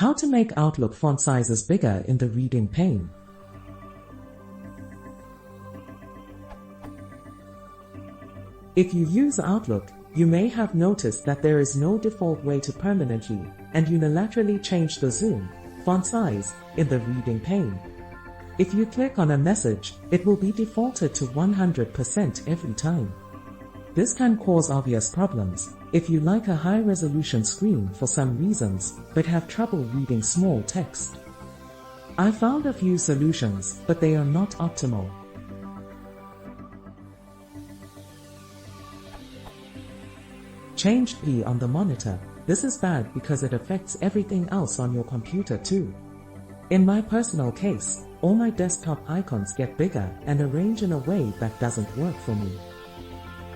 How to make Outlook font sizes bigger in the reading pane. If you use Outlook, you may have noticed that there is no default way to permanently and unilaterally change the zoom, font size, in the reading pane. If you click on a message, it will be defaulted to 100% every time. This can cause obvious problems if you like a high-resolution screen for some reasons but have trouble reading small text. I found a few solutions, but they are not optimal. Change P on the monitor. This is bad because it affects everything else on your computer too. In my personal case, all my desktop icons get bigger and arranged in a way that doesn't work for me.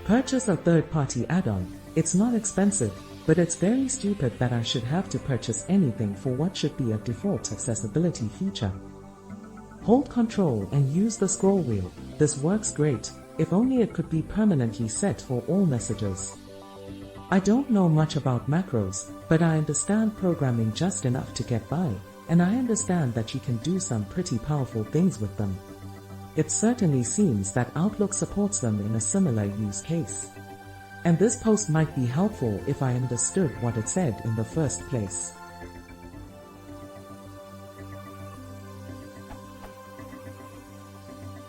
Purchase a third-party add-on. It's not expensive, but it's very stupid that I should have to purchase anything for what should be a default accessibility feature. Hold Ctrl and use the scroll wheel. This works great, if only it could be permanently set for all messages. I don't know much about macros, but I understand programming just enough to get by, and I understand that you can do some pretty powerful things with them. It certainly seems that Outlook supports them in a similar use case. And this post might be helpful if I understood what it said in the first place.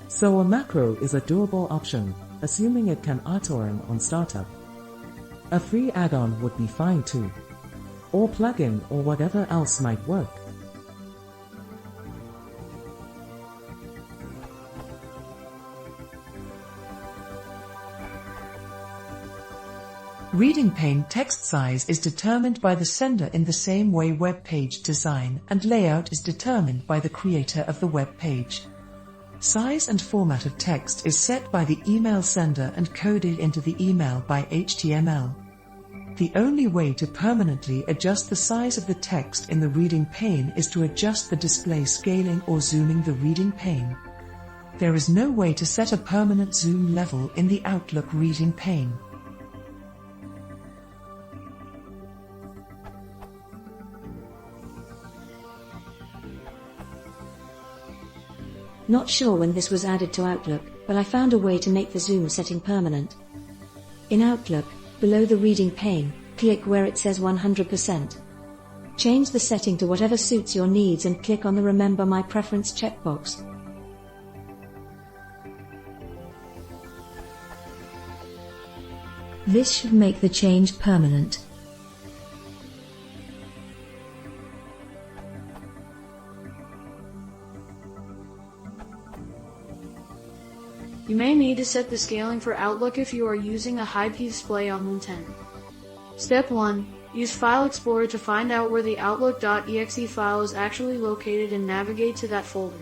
So a macro is a doable option, assuming it can auto-run on startup. A free add-on would be fine too. Or plugin or whatever else might work. Reading pane text size is determined by the sender in the same way web page design and layout is determined by the creator of the web page. Size and format of text is set by the email sender and coded into the email by HTML. The only way to permanently adjust the size of the text in the reading pane is to adjust the display scaling or zooming the reading pane. There is no way to set a permanent zoom level in the Outlook reading pane. Not sure when this was added to Outlook, but I found a way to make the zoom setting permanent. In Outlook, below the reading pane, click where it says 100%. Change the setting to whatever suits your needs and click on the Remember My Preference checkbox. This should make the change permanent. You may need to set the scaling for Outlook if you are using a high-P display on Win 10. Step 1. Use File Explorer to find out where the Outlook.exe file is actually located and navigate to that folder.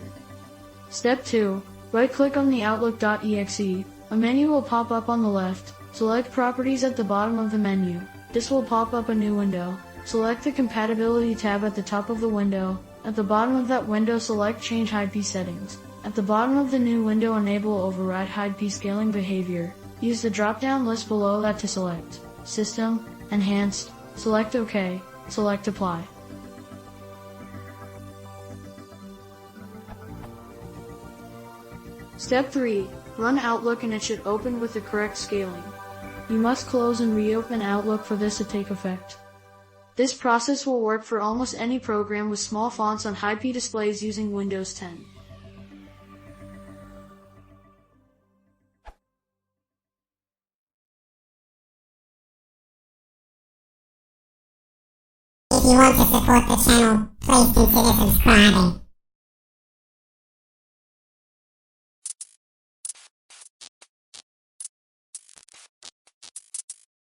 Step 2. Right-click on the Outlook.exe. A menu will pop up on the left. Select Properties at the bottom of the menu. This will pop up a new window. Select the Compatibility tab at the top of the window. At the bottom of that window, select Change High-P Settings. At the bottom of the new window, enable Override High-P Scaling Behavior. Use the drop-down list below that to select System, Enhanced, select OK, select Apply. Step 3. Run Outlook and it should open with the correct scaling. You must close and reopen Outlook for this to take effect. This process will work for almost any program with small fonts on high-P displays using Windows 10. If you want to support the channel, please consider subscribing.